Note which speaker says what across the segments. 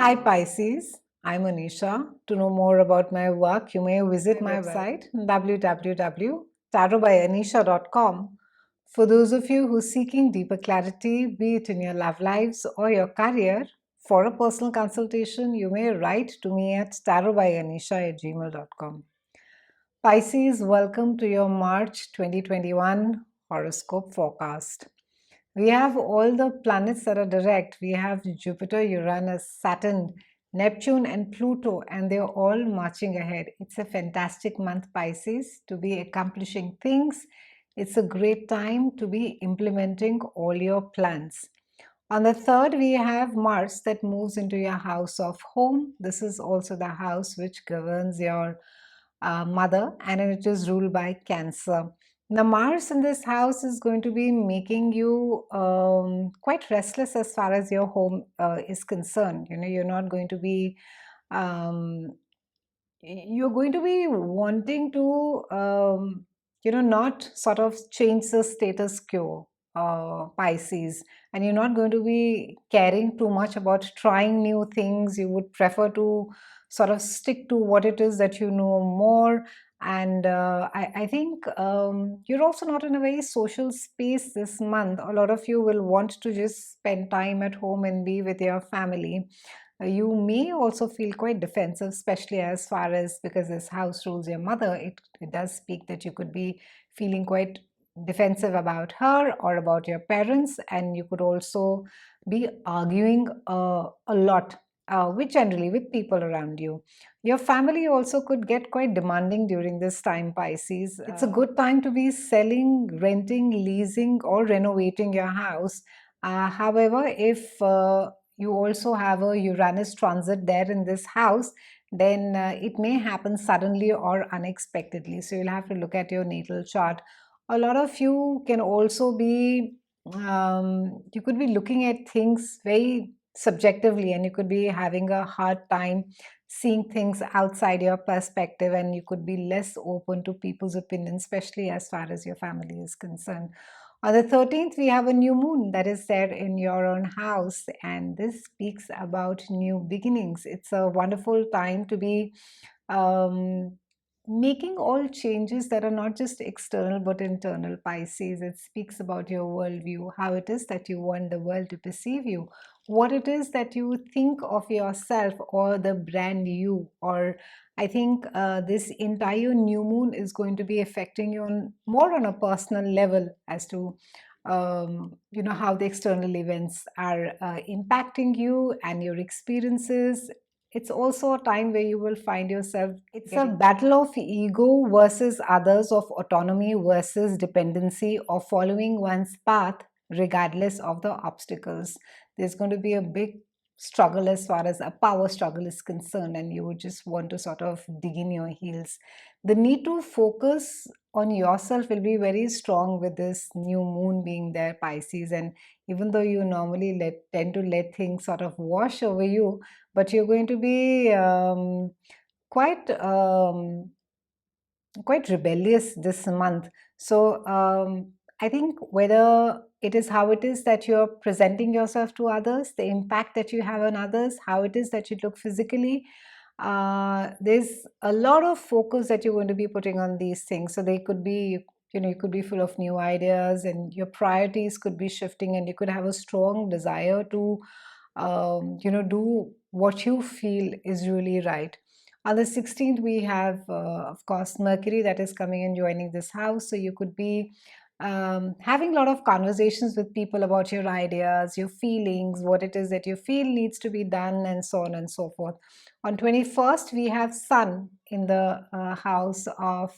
Speaker 1: Hi Pisces, I'm Anisha. To know more about my work, you may visit my website www.tarotbyanisha.com. For those of you who are seeking deeper clarity, be it in your love lives or your career, for a personal consultation, you may write to me at tarotbyanisha@gmail.com. Pisces, welcome to your March 2021 horoscope forecast. We have all the planets that are direct. We have Jupiter, Uranus, Saturn, Neptune, and Pluto, and they're all marching ahead. It's a fantastic month, Pisces, to be accomplishing things. It's a great time to be implementing all your plans. On the third, we have Mars that moves into your house of home. This is also the house which governs your mother, and it is ruled by Cancer. Now, Mars in this house is going to be making you quite restless as far as your home is concerned. You know, you're not going to be um, you're going to be wanting to not sort of change the status quo, Pisces, and you're not going to be caring too much about trying new things. You would prefer to sort of stick to what it is that you know more. And I think you're also not in a very social space this month. A lot of you will want to just spend time at home and be with your family. You may also feel quite defensive, especially as far as because this house rules your mother. It does speak that you could be feeling quite defensive about her or about your parents, and you could also be arguing a lot. With generally with people around you. Your family also could get quite demanding during this time, Pisces. It's a good time to be selling, renting, leasing, or renovating your house. However, if you also have a Uranus transit there in this house, then it may happen suddenly or unexpectedly. So you'll have to look at your natal chart. A lot of you can also be, you could be looking at things very subjectively, and you could be having a hard time seeing things outside your perspective, and you could be less open to people's opinions, especially as far as your family is concerned. On the 13th, we have a new moon that is there in your own house, and this speaks about new beginnings. It's a wonderful time to be um, making all changes that are not just external but internal, Pisces. It speaks about your worldview, how it is that you want the world to perceive you, what it is that you think of yourself or the brand you. Or I think this entire new moon is going to be affecting you on more on a personal level as to how the external events are impacting you and your experiences. It's also a time where you will find yourself, it's a battle of ego versus others, of autonomy versus dependency, of following one's path regardless of the obstacles. There's going to be a big struggle as far as a power struggle is concerned, and you would just want to sort of dig in your heels. The need to focus on yourself will be very strong with this new moon being there, Pisces. And even though you normally tend to let things sort of wash over you, but you're going to be quite quite rebellious this month. So I think whether it is how it is that you're presenting yourself to others, the impact that you have on others, how it is that you look physically, there's a lot of focus that you're going to be putting on these things. So they could be, you could be full of new ideas, and your priorities could be shifting, and you could have a strong desire to do what you feel is really right. On the 16th, we have, of course, Mercury that is coming and joining this house. So you could be having a lot of conversations with people about your ideas, your feelings, what it is that you feel needs to be done, and so on and so forth. On 21st, we have Sun in the house of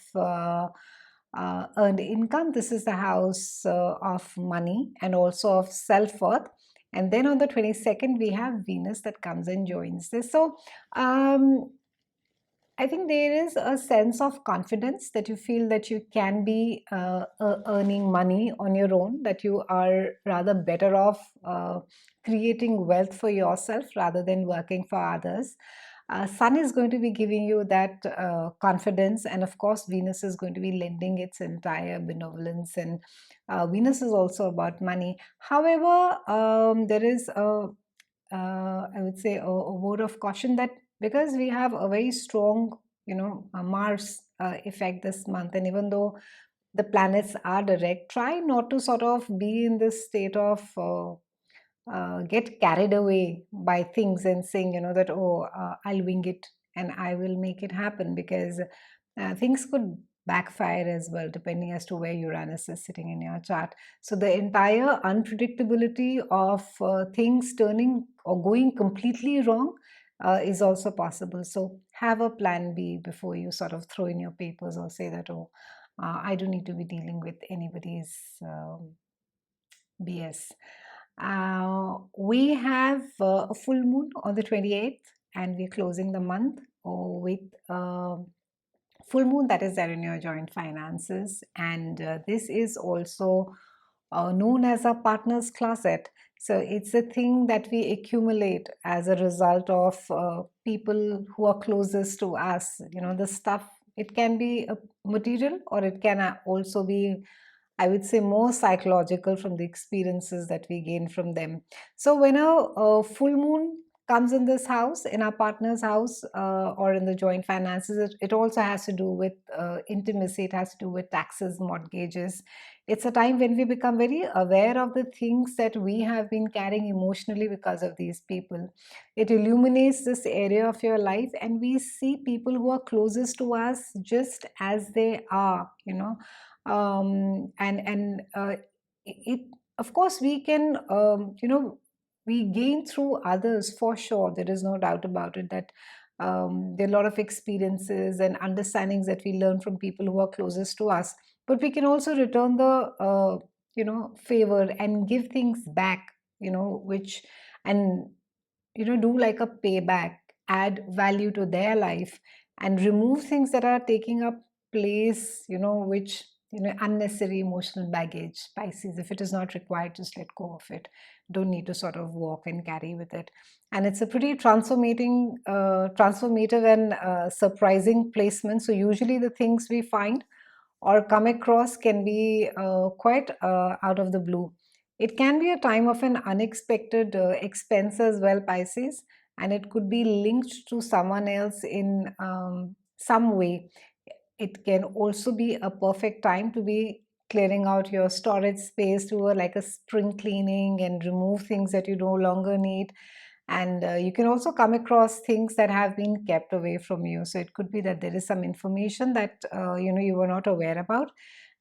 Speaker 1: earned income. This is the house of money and also of self-worth. And then on the 22nd, we have Venus that comes and joins this. So I think there is a sense of confidence that you feel that you can be earning money on your own, that you are rather better off creating wealth for yourself rather than working for others. Sun is going to be giving you that confidence, and of course, Venus is going to be lending its entire benevolence, and Venus is also about money. However, there is a I would say a word of caution that because we have a very strong, Mars effect this month, and even though the planets are direct, try not to sort of be in this state of get carried away by things and saying, that, oh, I'll wing it and I will make it happen, because things could backfire as well, depending as to where Uranus is sitting in your chart. So the entire unpredictability of things turning or going completely wrong is also possible. So have a plan B before you sort of throw in your papers or say that, oh, I don't need to be dealing with anybody's BS. We have a full moon on the 28th, and we're closing the month with full moon that is there in your joint finances. And this is also known as a partner's closet. So it's a thing that we accumulate as a result of people who are closest to us. The stuff, it can be a material, or it can also be, I would say, more psychological from the experiences that we gain from them. So when a full moon comes in this house, in our partner's house, or in the joint finances, it also has to do with intimacy. It has to do with taxes, mortgages. It's a time when we become very aware of the things that we have been carrying emotionally because of these people. It illuminates this area of your life, and we see people who are closest to us just as they are, and it, of course, we can, we gain through others for sure. There is no doubt about it that there are a lot of experiences and understandings that we learn from people who are closest to us. But we can also return the favor and give things back, which, and do like a payback, add value to their life, and remove things that are taking up place, which, unnecessary emotional baggage. Pisces, if it is not required, just let go of it. Don't need to sort of walk and carry with it. And it's a pretty transformative and surprising placement. So usually the things we find or come across can be quite out of the blue. It can be a time of an unexpected expense as well, Pisces, and it could be linked to someone else in some way. It can also be a perfect time to be clearing out your storage space, to like a spring cleaning, and remove things that you no longer need. And you can also come across things that have been kept away from you. So it could be that there is some information that you were not aware about,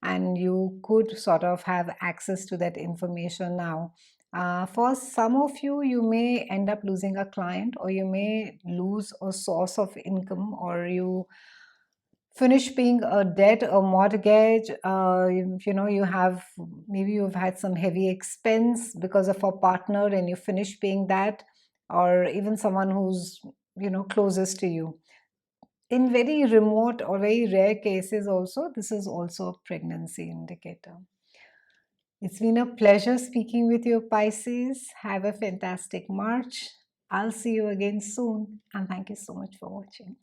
Speaker 1: and you could sort of have access to that information now. For some of you, you may end up losing a client, or you may lose a source of income, or you finish paying a debt, a mortgage. You have, maybe you've had some heavy expense because of a partner, and you finish paying that, or even someone who's closest to you. In very remote or very rare cases also, this is also a pregnancy indicator. It's been a pleasure speaking with you, Pisces. Have a fantastic March. I'll see you again soon, and thank you so much for watching.